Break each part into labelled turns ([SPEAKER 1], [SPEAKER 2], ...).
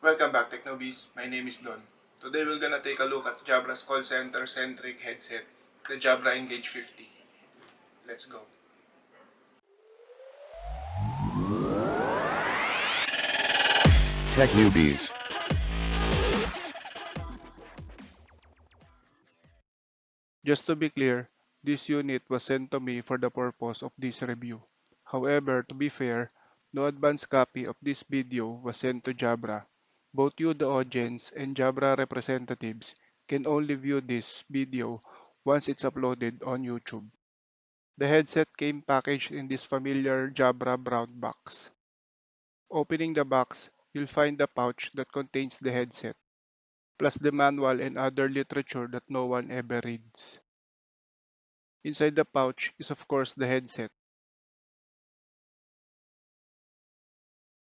[SPEAKER 1] Welcome back, Tech Newbies. My name is Don. Today we're gonna take a look at Jabra's call center-centric headset, the Jabra Engage 50. Let's go.
[SPEAKER 2] Tech Newbies.
[SPEAKER 3] Just to be clear, this unit was sent to me for the purpose of this review. However, to be fair, no advance copy of this video was sent to Jabra. Both you, the audience, and Jabra representatives can only view this video once it's uploaded on YouTube. The headset came packaged in this familiar Jabra brown box. Opening the box, you'll find the pouch that contains the headset, plus the manual and other literature that no one ever reads. Inside the pouch is of course the headset.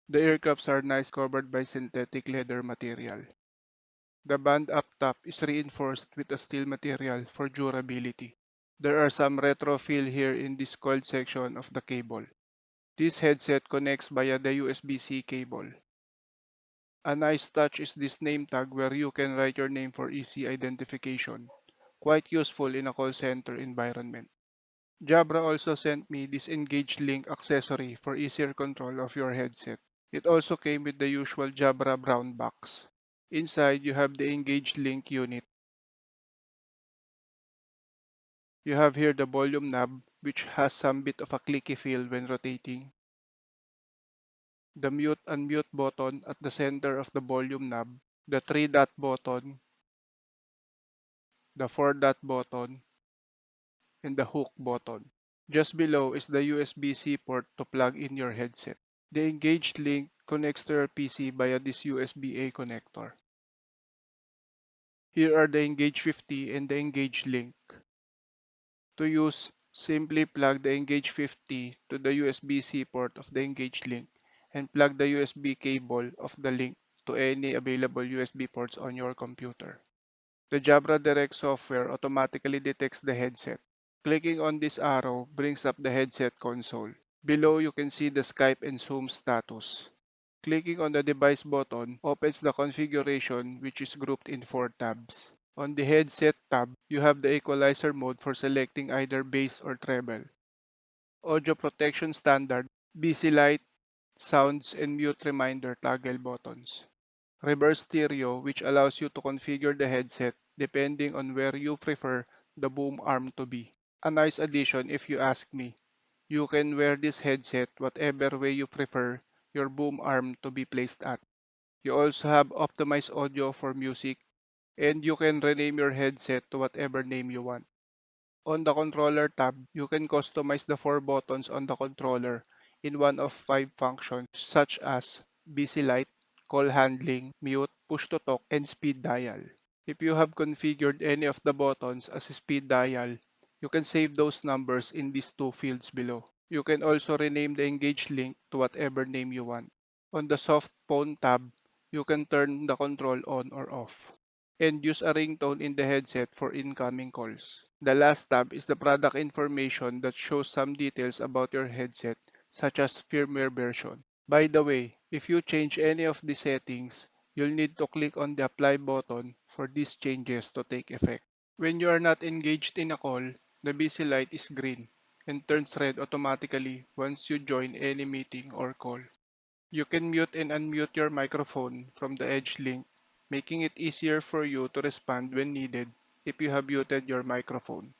[SPEAKER 3] The ear cuffs are nice covered by synthetic leather material. The band up top is reinforced with a steel material for durability. There are some retro feel here in this coiled section of the cable. This headset connects via the USB-C cable. A nice touch is this name tag where you can write your name for easy identification. Quite useful in a call center environment. Jabra also sent me this Engage Link accessory for easier control of your headset. It also came with the usual Jabra brown box. Inside, you have the Engage Link unit. You have here the volume knob, which has some bit of a clicky feel when rotating. The mute and mute button at the center of the volume knob. The 3-dot button, the 4-dot button, and the hook button. Just below is the USB-C port to plug in your headset. The Engage Link connects to your PC via this USB-A connector. Here are the Engage 50 and the Engage Link. To use, simply plug the Engage 50 to the USB-C port of the Engage Link and plug the USB cable of the link to any available USB ports on your computer. The Jabra Direct software automatically detects the headset. Clicking on this arrow brings up the headset console. Below you can see the Skype and Zoom status. Clicking on the device button opens the configuration, which is grouped in 4 tabs. On the headset tab, you have the equalizer mode for selecting either bass or treble. Audio protection standard, busy light, sounds, and mute reminder toggle buttons. Reverse stereo, which allows you to configure the headset depending on where you prefer the boom arm to be. A nice addition if you ask me. You can wear this headset whatever way you prefer your boom arm to be placed at. You also have optimized audio for music, and you can rename your headset to whatever name you want. On the controller tab, you can customize the 4 buttons on the controller in one of 5 functions such as busy light, call handling, mute, push to talk, and speed dial. If you have configured any of the buttons as a speed dial, you can save those numbers in these 2 fields below. You can also rename the Engage link to whatever name you want. On the soft phone tab, you can turn the control on or off and use a ringtone in the headset for incoming calls. The last tab is the product information that shows some details about your headset, such as firmware version. By the way, if you change any of the settings, you'll need to click on the apply button for these changes to take effect. When you are not engaged in a call, the busy light is green and turns red automatically once you join any meeting or call. You can mute and unmute your microphone from the Edge link, making it easier for you to respond when needed if you have muted your microphone.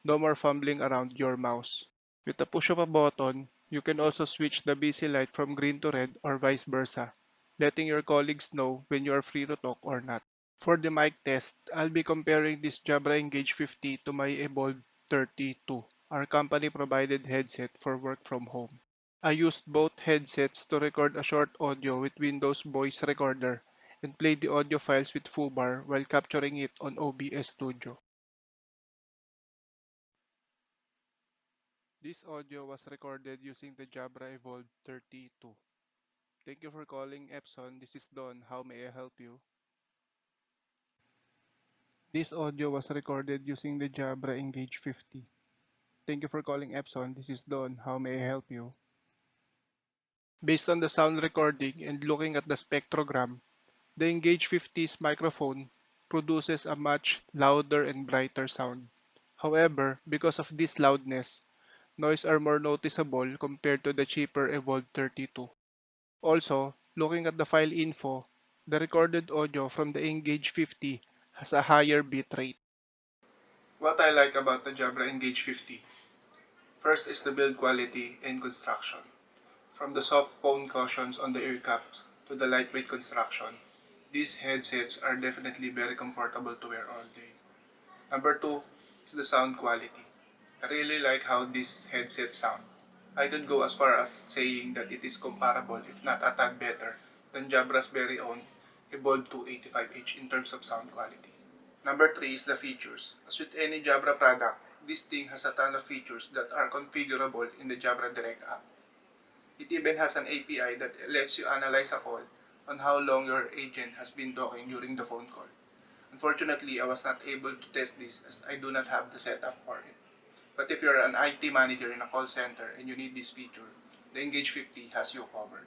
[SPEAKER 3] No more fumbling around your mouse. With the push of a button, you can also switch the busy light from green to red or vice versa, letting your colleagues know when you are free to talk or not. For the mic test, I'll be comparing this Jabra Engage 50 to my Evolve 32, our company provided headset for work from home. I used both headsets to record a short audio with Windows Voice Recorder and played the audio files with Fubar while capturing it on OBS Studio. This audio was recorded using the Jabra Evolve 32. Thank you for calling Epson. This is Don. How may I help you? This audio was recorded using the Jabra Engage 50. Thank you for calling Epson. This is Don. How may I help you? Based on the sound recording and looking at the spectrogram, The Engage 50's microphone produces a much louder and brighter sound. However, because of this loudness, noise are more noticeable compared to the cheaper Evolve 32. Also, looking at the file info, the recorded audio from the Engage 50 has a higher bitrate.
[SPEAKER 1] What I like about the Jabra Engage 50, first is the build quality and construction. From the soft foam cushions on the ear caps to the lightweight construction, these headsets are definitely very comfortable to wear all day. Number 2 is the sound quality. I really like how these headsets sound. I could go as far as saying that it is comparable, if not a tad better, than Jabra's very own Evolve 285H in terms of sound quality. Number 3 is the features. As with any Jabra product, this thing has a ton of features that are configurable in the Jabra Direct app. It even has an API that lets you analyze a call on how long your agent has been talking during the phone call. Unfortunately, I was not able to test this as I do not have the setup for it. But if you're an IT manager in a call center and you need this feature, the Engage 50 has you covered.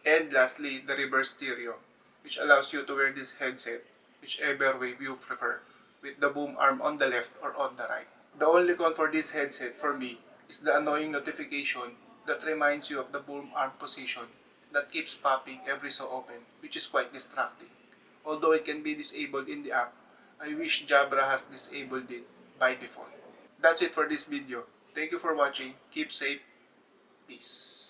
[SPEAKER 1] And lastly, the reverse stereo, which allows you to wear this headset whichever way you prefer, with the boom arm on the left or on the right. The only con for this headset for me is the annoying notification that reminds you of the boom arm position that keeps popping every so often, which is quite distracting. Although it can be disabled in the app, I wish Jabra has disabled it by default. That's it for this video. Thank you for watching. Keep safe. Peace.